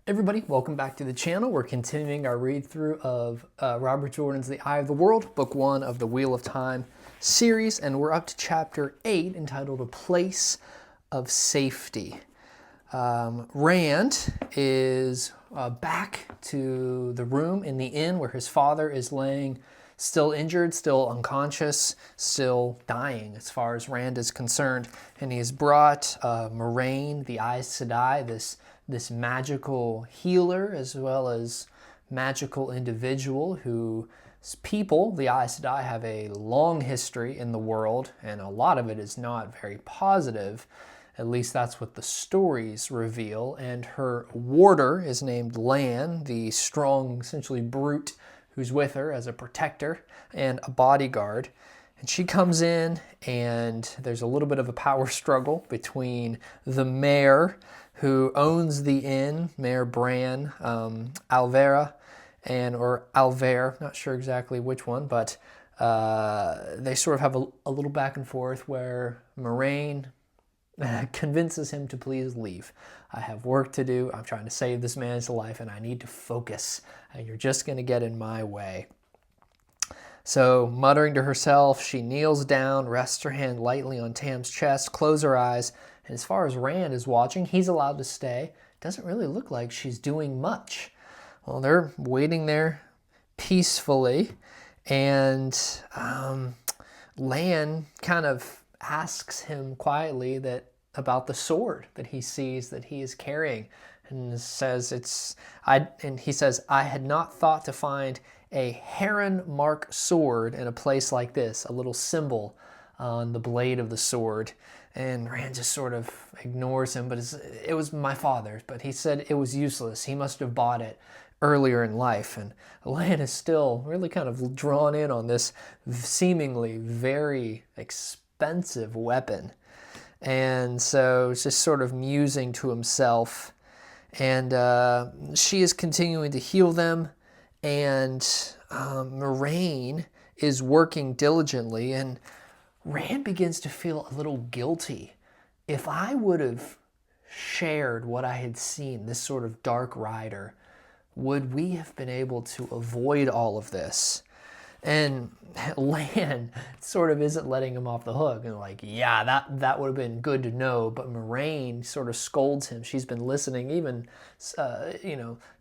Everybody, welcome back to the channel. We're continuing our read-through of Robert Jordan's The Eye of the World, Book 1 of the Wheel of Time series, and we're up to Chapter 8, entitled A Place of Safety. Rand is back to the room in the inn where his father is laying, still injured, still unconscious, still dying as far as Rand is concerned. And he has brought Morraine, the Aes Sedai, this magical healer as well as magical individual whose people, the Aes Sedai, have a long history in the world, and a lot of it is not very positive. At least that's what the stories reveal. And her warder is named Lan, the strong, essentially brute, who's with her as a protector and a bodyguard. And she comes in, and there's a little bit of a power struggle between the mayor, who owns the inn, Mayor Bran, Alvera, or Alver, not sure exactly which one, but they sort of have a little back and forth where Morraine convinces him to please leave. I have work to do. I'm trying to save this man's life, and I need to focus. And you're just going to get in my way. So, muttering to herself, she kneels down, rests her hand lightly on Tam's chest, closes her eyes, and as far as Rand is watching, he's allowed to stay. Doesn't really look like she's doing much. Well, they're waiting there peacefully, and Lan kind of asks him quietly about the sword that he sees that he is carrying, and says he says, "I had not thought to find a heron mark sword in a place like this," a little symbol on the blade of the sword. And Rand just sort of ignores him, but it was my father's, but he said it was useless. He must have bought it earlier in life. And Lan is still really kind of drawn in on this seemingly very expensive weapon. And so it's just sort of musing to himself. And she is continuing to heal them. And Morraine is working diligently. And Rand begins to feel a little guilty. If I would have shared what I had seen, this sort of dark rider, would we have been able to avoid all of this? And Lan sort of isn't letting him off the hook. And like, yeah, that would have been good to know. But Morraine sort of scolds him. She's been listening, even,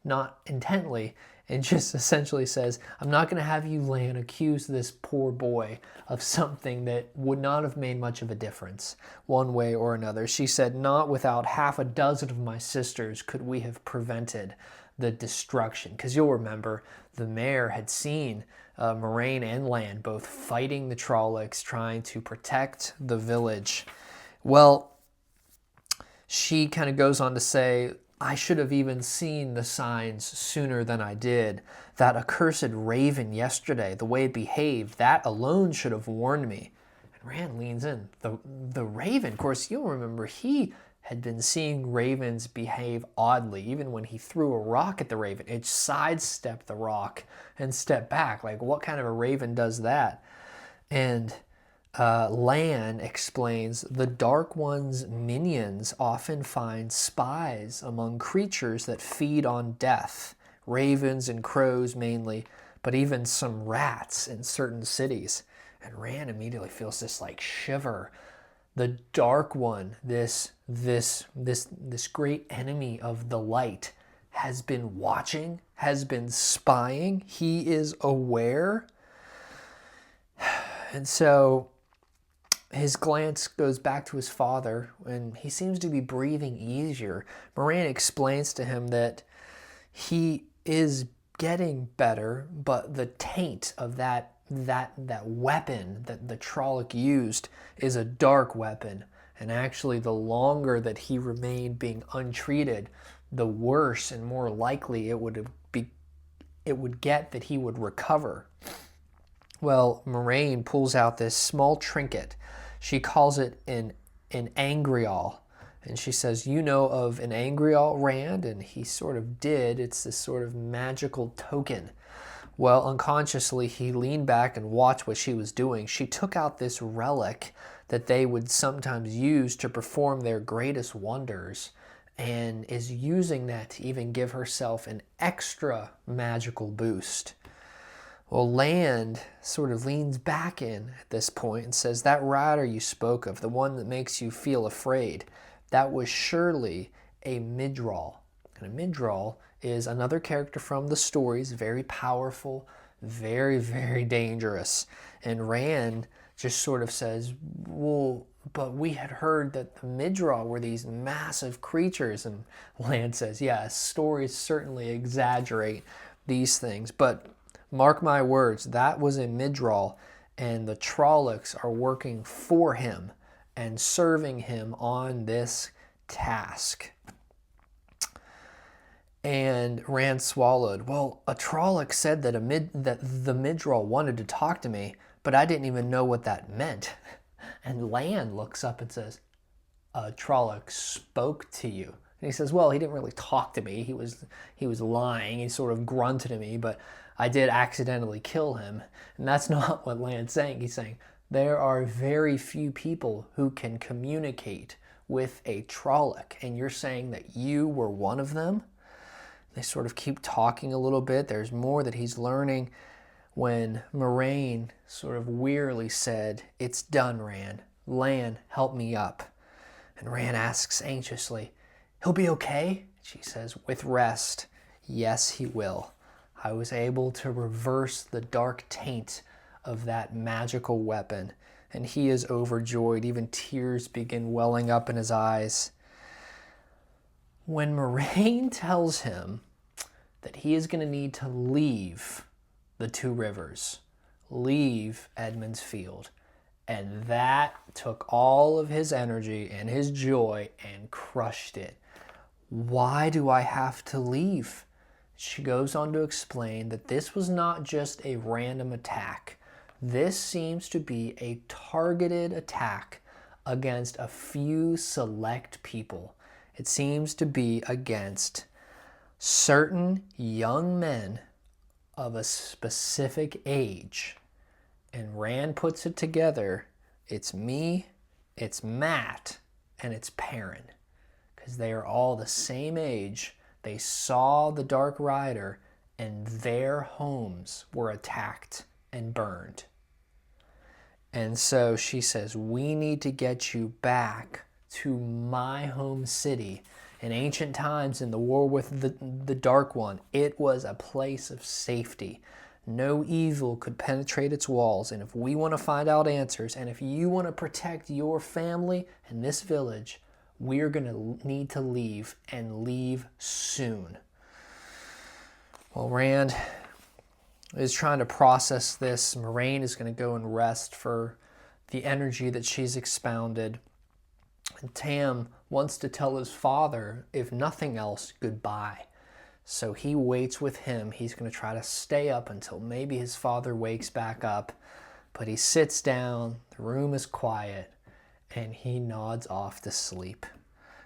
not intently. And just essentially says, I'm not going to have you, Lan, accuse this poor boy of something that would not have made much of a difference one way or another. She said, not without half a dozen of my sisters could we have prevented the destruction. Because you'll remember the mayor had seen Morraine and Lan both fighting the Trollocs, trying to protect the village. Well, she kind of goes on to say, I should have even seen the signs sooner than I did. That accursed raven yesterday, the way it behaved, that alone should have warned me. And Rand leans in. The raven, of course, you'll remember he had been seeing ravens behave oddly. Even when he threw a rock at the raven, it sidestepped the rock and stepped back. Like, what kind of a raven does that? And Lan explains, the Dark One's minions often find spies among creatures that feed on death, ravens and crows mainly, but even some rats in certain cities. And Rand immediately feels this like shiver. The Dark One, this great enemy of the light, has been watching, has been spying. He is aware. And so his glance goes back to his father, and he seems to be breathing easier. Morraine explains to him that he is getting better, but the taint of that weapon that the Trolloc used is a dark weapon. And actually, the longer that he remained being untreated, the worse and more likely it would get that he would recover. Well, Morraine pulls out this small trinket. She calls it an angrial. And she says, you know of an angrial, Rand? And he sort of did. It's this sort of magical token. Well, unconsciously, he leaned back and watched what she was doing. She took out this relic that they would sometimes use to perform their greatest wonders. and is using that to even give herself an extra magical boost. Well, Land sort of leans back in at this point and says, that rider you spoke of, the one that makes you feel afraid, that was surely a Midral. And a Midral is another character from the stories, very powerful, very, very dangerous. And Rand just sort of says, well, but we had heard that the Midral were these massive creatures. And Land says, yeah, stories certainly exaggerate these things, but mark my words, that was a Midral, and the Trollocs are working for him and serving him on this task. And Rand swallowed. Well, a Trolloc said that the Midral wanted to talk to me, but I didn't even know what that meant. And Land looks up and says, a Trolloc spoke to you. And he says, well, he didn't really talk to me. He was lying. He sort of grunted at me, but I did accidentally kill him. And that's not what Land's saying. He's saying there are very few people who can communicate with a Trolloc, and you're saying that you were one of them? They sort of keep talking a little bit. There's more that he's learning when Morraine sort of wearily said, it's done, Rand. Land, help me up. And Rand asks anxiously, he'll be okay? She says, with rest, yes, he will. I was able to reverse the dark taint of that magical weapon, and he is overjoyed. Even tears begin welling up in his eyes. When Morraine tells him that he is going to need to leave the Two Rivers, leave Edmund's Field, and that took all of his energy and his joy and crushed it. Why do I have to leave? She goes on to explain that this was not just a random attack. This seems to be a targeted attack against a few select people. It seems to be against certain young men of a specific age. And Rand puts it together. It's me, it's Matt, and it's Perrin. Because they are all the same age. They saw the Dark Rider, and their homes were attacked and burned. And so she says, we need to get you back to my home city. In ancient times, in the war with the Dark One, it was a place of safety. No evil could penetrate its walls. And if we want to find out answers, and if you want to protect your family and this village, we're going to need to leave, and leave soon. Well, Rand is trying to process this. Morraine is going to go and rest for the energy that she's expounded. And Tam wants to tell his father, if nothing else, goodbye. So he waits with him. He's going to try to stay up until maybe his father wakes back up. But he sits down, the room is quiet, and he nods off to sleep.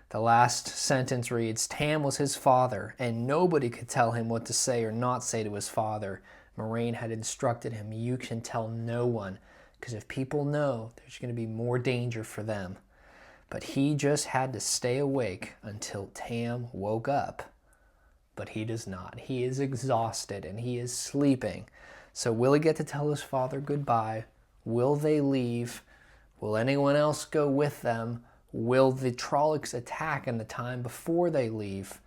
The last sentence reads, Tam was his father, and nobody could tell him what to say or not say to his father. Morraine had instructed him, you can tell no one, because if people know, there's going to be more danger for them. But he just had to stay awake until Tam woke up. But he does not. He is exhausted, and he is sleeping. So will he get to tell his father goodbye? Will they leave? Will anyone else go with them? Will the Trollocs attack in the time before they leave?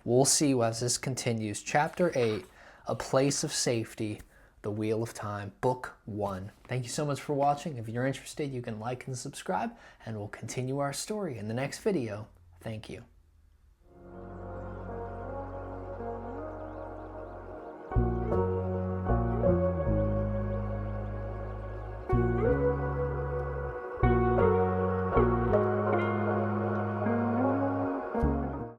We'll see as this continues. Chapter 8, A Place of Safety, The Wheel of Time, Book 1. Thank you so much for watching. If you're interested, you can like and subscribe, and we'll continue our story in the next video. Thank you.